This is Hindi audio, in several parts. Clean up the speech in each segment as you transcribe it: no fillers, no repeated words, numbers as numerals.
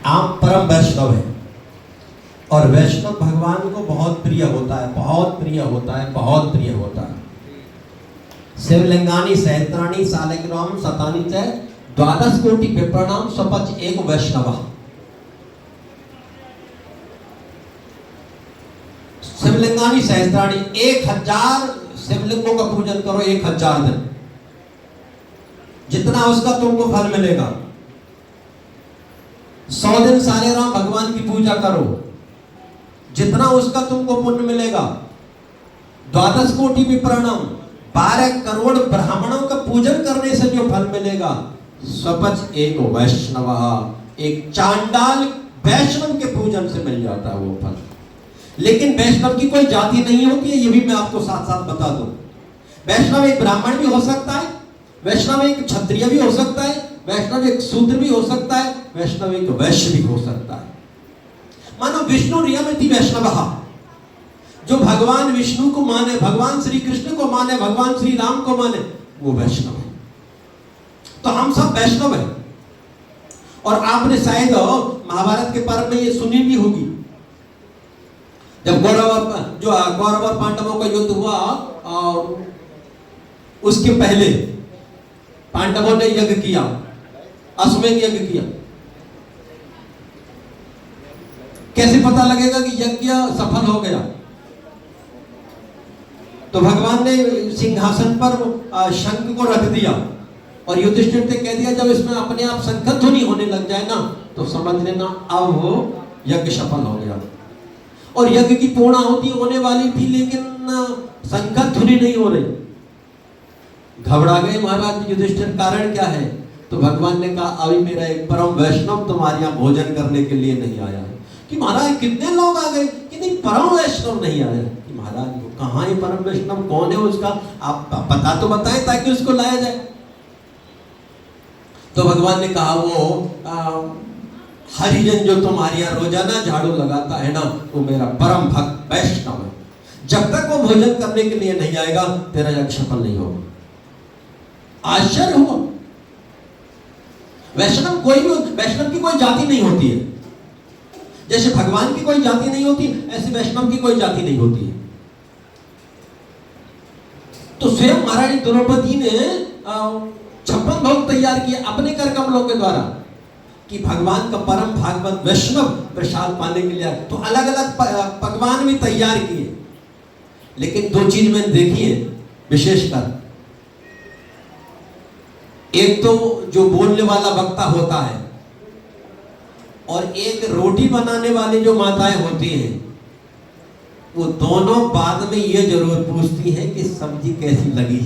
आप परम वैष्णव हैं और वैष्णव भगवान को बहुत प्रिय होता है, बहुत प्रिय होता है, बहुत प्रिय होता है। शिवलिंगानी सहस्राणी सालग्राम शतानि च द्वादश कोटि विप्रणाम सपच एक वैष्णव। शिवलिंगानी सहस्राणी 1000 शिवलिंगों का पूजन करो 1000 दिन, जितना उसका तुमको फल मिलेगा। 100 दिन सारे राम भगवान की पूजा करो, जितना उसका तुमको पुण्य मिलेगा। द्वादश कोटि विप्रणाम 12 करोड़ ब्राह्मणों का पूजन करने से जो फल मिलेगा, स्वपच एक वैष्णव, एक चांडाल वैष्णव के पूजन से मिल जाता है वो फल। लेकिन वैष्णव की कोई जाति नहीं होती है, ये भी मैं आपको साथ साथ बता दूं। वैष्णव एक ब्राह्मण भी हो सकता है, वैष्णव एक क्षत्रिय भी हो सकता है, वैष्णव एक शूद्र भी हो सकता है, वैष्णव एक वैश्य भी हो सकता है। मानो विष्णु रियमिति वैष्णव, जो भगवान विष्णु को माने, भगवान श्री कृष्ण को माने, भगवान श्री राम को माने, वो वैष्णव है। तो हम सब वैष्णव हैं। और आपने शायद महाभारत के पर्व में ये सुनी भी होगी, जब गौरव और पांडवों का युद्ध हुआ, उसके पहले पांडवों ने यज्ञ किया, अश्वमेध यज्ञ किया। कैसे पता लगेगा कि यज्ञ सफल हो गया? तो भगवान ने सिंहासन पर शंख को रख दिया और युधिष्ठिर से कह दिया, जब इसमें अपने आप शंख ध्वनि होने लग जाए ना, तो समझ लेना अब वो यज्ञ सफल हो गया। और यज्ञ की पूर्णाहुति होने वाली थी, लेकिन शंख ध्वनि नहीं हो रही। घबरा गए महाराज युधिष्ठिर, कारण क्या है? तो भगवान ने कहा, अभी मेरा एक परम वैष्णव तुम्हारे यहाँ भोजन करने के लिए नहीं आया है। कि महाराज कितने लोग आ गए, कि नहीं परम वैष्णव नहीं आया। कि महाराज कहाँ है परम वैष्णव, कौन है उसका, आप पता तो बताएं ताकि उसको लाया जाए। तो भगवान ने कहा, वो हरिजन जो तुम्हारे यहाँ रोजाना झाड़ू लगाता है ना, वो मेरा परम भक्त वैष्णव है। जब तक वो भोजन करने के लिए नहीं आएगा, तेरा यज्ञ सफल नहीं होगा। आश्चर्य हुआ। वैष्णव की कोई जाति नहीं होती है। जैसे भगवान की कोई जाति नहीं होती, ऐसे वैष्णव की कोई जाति नहीं होती है। तो स्वयं महारानी द्रौपदी ने 56 भोग तैयार किए अपने कर कमलों के द्वारा, कि भगवान का परम भागवत वैष्णव प्रसाद पाने के लिए। तो अलग अलग पकवान भी तैयार किए। लेकिन 2 चीज मैंने देखी है विशेषकर। एक तो जो बोलने वाला वक्ता होता है, और एक रोटी बनाने वाली जो माताएं होती हैं, वो दोनों बाद में ये जरूर पूछती हैं कि सब्जी कैसी लगी।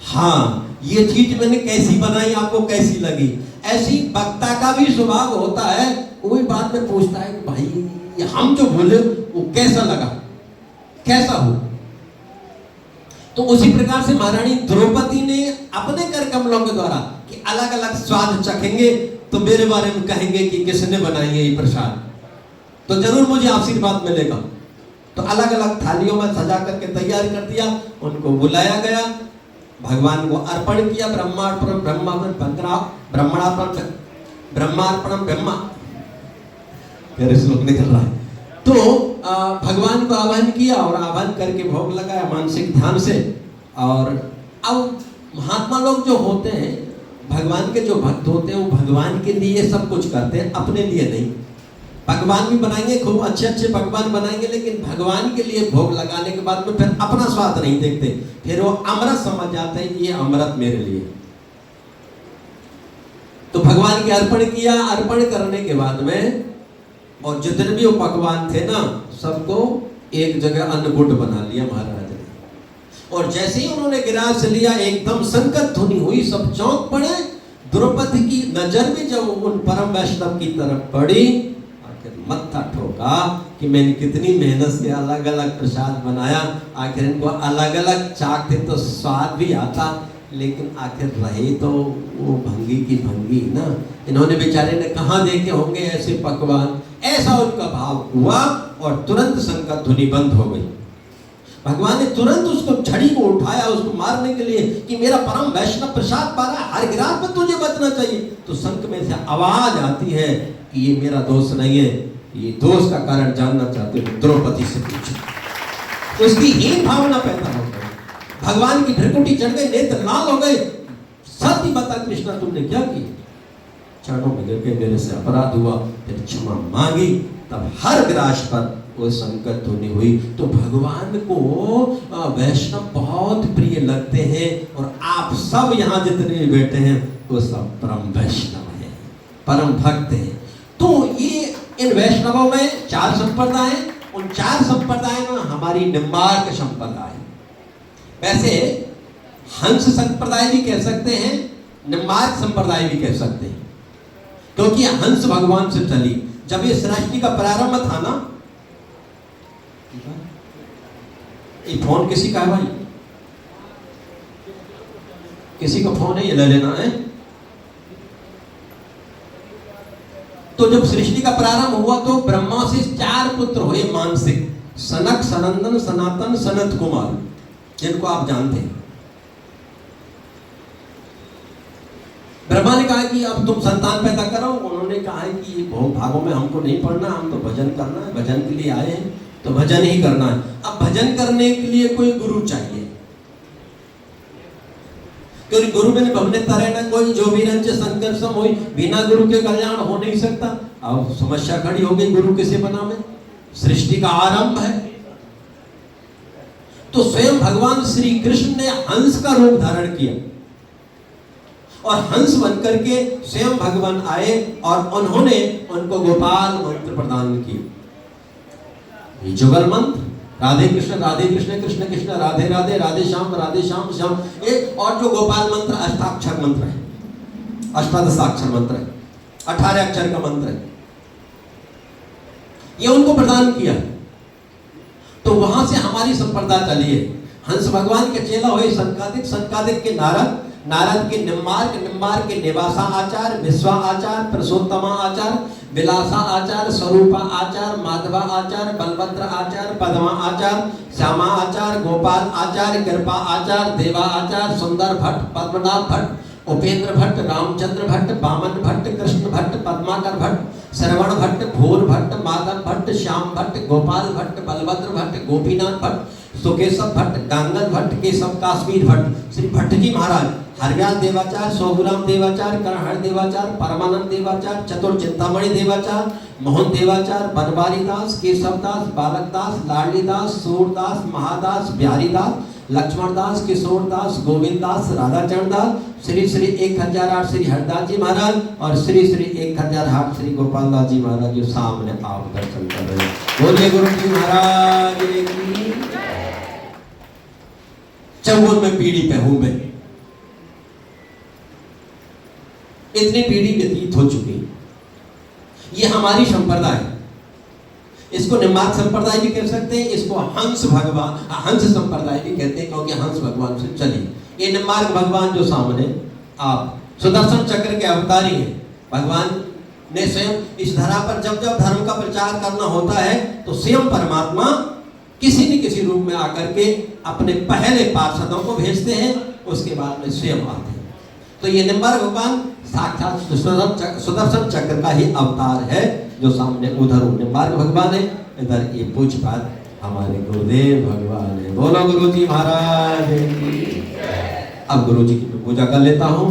हाँ, ये चीज मैंने कैसी बनाई, आपको कैसी लगी। ऐसी वक्ता का भी स्वभाव होता है, वो भी बाद में पूछता है कि भाई हम जो बोले वो कैसा लगा, कैसा हो। तो उसी प्रकार से महारानी द्रौपदी ने अपने कर कमलों के द्वारा, कि अलग अलग स्वाद चखेंगे तो मेरे बारे में कहेंगे कि किसने बनाई है ये प्रसाद, तो जरूर मुझे आशीर्वाद मिलेगा। तो अलग अलग थालियों में सजा करके तैयार कर दिया, उनको बुलाया गया, भगवान को अर्पण किया। ब्रह्मार्पणम ब्रह्मा, मेरे श्लोक निकल रहा है। तो भगवान को आह्वान किया और आह्वान करके भोग लगाया मानसिक ध्यान से। और अब महात्मा लोग जो होते हैं, भगवान के जो भक्त होते हैं, वो भगवान के लिए सब कुछ करते हैं, अपने लिए नहीं। पकवान भी बनाएंगे, खूब अच्छे अच्छे पकवान बनाएंगे, लेकिन भगवान के लिए भोग लगाने के बाद में फिर अपना स्वाद नहीं देखते, फिर वो अमृत समझ जाते हैं, ये अमृत मेरे लिए। तो भगवान के अर्पण किया। अर्पण करने के बाद में, और जितने भी वो पकवान थे ना, सबको एक जगह अन्नकूट बना लिया महाराज ने। और जैसे ही उन्होंने गिलास लिया, एकदम संकट ध्वनि हुई, सब चौंक पड़े। द्रौपदी की नजर भी जब उन परम वैष्णव की तरफ पड़ी, मत्था ठोका कि मैंने कितनी मेहनत से अलग अलग प्रसाद बनाया, आखिर इनको अलग अलग चाखते तो स्वाद भी आता, लेकिन आखिर रहे तो वो भंगी की भंगी ना। इन्होंने बेचारे ने कहाँ देखे होंगे ऐसे पकवान। ऐसा उनका भाव हुआ और तुरंत संकट ध्वनि बंद हो गई। भगवान ने तुरंत उसको छड़ी को उठाया उसको मारने के लिए कि मेरा परम वैष्णव प्रसाद पा रहा है, हर गिराज में तुझे बचना चाहिए। तो संत में से आवाज आती है कि ये मेरा दोष नहीं है, ये दोष का कारण जानना चाहते हो द्रौपदी से पूछो। उसकी हीन भावना पैदा हो गई, भगवान की भ्रकुटी चढ़ गई, नेत्र लाल हो गए। सत्य बता कृष्णा तुमने क्या किया? चरणों में गिर के मेरे से अपराध हुआ, फिर क्षमा मांगी, तब हर विराज पर वो संकट होनी हुई। तो भगवान को वैष्णव बहुत प्रिय लगते हैं और आप सब यहाँ जितने बैठे हैं वो सब परम वैष्णव हैं, परम भक्त हैं। तो ये इन वैष्णवों में 4 संप्रदाय, उन 4 संप्रदाय में हमारी निम्बार्क संप्रदाय, वैसे हंस संप्रदाय भी कह सकते हैं, निम्बार्क संप्रदाय भी कह सकते हैं, क्योंकि हंस भगवान से चली। जब ये सृष्टि का प्रारंभ था ना, ये फोन किसी का है भाई? किसी का फोन है, ये ले लेना है। तो जब सृष्टि का प्रारंभ हुआ तो ब्रह्मा से 4 पुत्र हुए मानसिक, सनक, सनंदन, सनातन, सनत कुमार, जिनको आप जानते हैं। ब्रह्मा ने कहा कि अब तुम संतान पैदा करो। उन्होंने कहा है कि ये बहुत भागों में हमको नहीं पढ़ना, हम तो भजन करना है, भजन के लिए आए हैं तो भजन ही करना है। अब भजन करने के लिए कोई गुरु चाहिए, क्योंकि गुरु में भवने तरे न कोई, जो भी रंज संघर्ष होई, बिना गुरु के कल्याण हो नहीं सकता। अब समस्या खड़ी हो गई, गुरु किसे बनावे? सृष्टि का आरंभ है। तो स्वयं भगवान श्री कृष्ण ने हंस का रूप धारण किया और हंस बनकर के स्वयं भगवान आए और उन्होंने उनको गोपाल मंत्र प्रदान किए। जुगल मंत्र, राधे कृष्ण कृष्ण कृष्ण राधे राधे, राधे श्याम श्याम। एक और जो गोपाल मंत्र अष्टाक्षर मंत्र है, अष्टादशाक्षर मंत्र है, 18 अक्षर का मंत्र है, ये उनको प्रदान किया। तो वहां से हमारी संप्रदाय चली है। हंस भगवान के चेला हुए संकादिक, संकादिक के नारद, नारद के निम्बार्क, निम्बार्क के निवासा आचार्य, विश्वा आचार्य, पुरुषोत्तमा आचार्य, विलासा आचार्य, स्वरूपा आचार्य, माधवा आचार्य, बलभद्र आचार्य, पद्मा आचार्य, श्यामा आचार्य, गोपाल आचार्य, कृपा आचार्य, देवा आचार्य, सुंदर भट्ट, पद्मनाभ भट्ट, उपेंद्र भट्ट, रामचंद्र भट्ट, बामन भट्ट, कृष्ण भट्ट, पद्माकर भट्ट, श्रवण भट्ट, भोर भट्ट, माधव भट्ट, श्याम भट्ट, गोपाल भट्ट, बलभद्र भट्ट, गोपीनाथ भट्ट, सुकेशव भट्ट, गांगन भट्ट, केशव काश्मीर भट्ट, श्री भट्ट जी महाराज, हरियाल देवाचार्य, सोगुराम देवाचार्य, करहर देवाचार्य, परमानंद देवाचार्य, चतुर चिंतामणि देवाचार्य, मोहन देवाचार्य, बनवारी दास, केशव दास, बालक दास, लाडली दास, सूरदास, महादास, बिहारी दास, लक्ष्मण दास, किशोर दास, गोविंद दास, राधाचरण दास, श्री श्री 1008 श्री हरदास जी महाराज और श्री श्री 1008 श्री गोपाल दास जी महाराज जो सामने आप दर्शन कर रहे हैं। बोलिए गुरु जी महाराज की। 54 पीढ़ी पे हूं मैं, इतनी पीढ़ी व्यतीत हो चुकी। ये हमारी संप्रदाय है, इसको निम्बार्क संप्रदाय भी कह सकते हैं, इसको हंस भगवान, हंस संप्रदाय भी कहते हैं, क्योंकि हंस भगवान से चली। ये निम्बार्क भगवान जो सामने आप सुदर्शन चक्र के अवतारी हैं। भगवान ने स्वयं इस धरा पर जब जब धर्म का प्रचार करना होता है तो स्वयं परमात्मा किसी न किसी रूप में आकर के अपने पहले पार्षदों को भेजते हैं, उसके बाद में स्वयं आते हैं। तो ये निम्बार्क भगवान साक्षात सुदर्शन चक्र का ही अवतार है जो सामने उधर निम्बार्क भगवान है, इधर ये पूज्यपाद हमारे गुरुदेव भगवान है। बोलो गुरु जी महाराज। अब गुरु जी की पूजा कर लेता हूँ।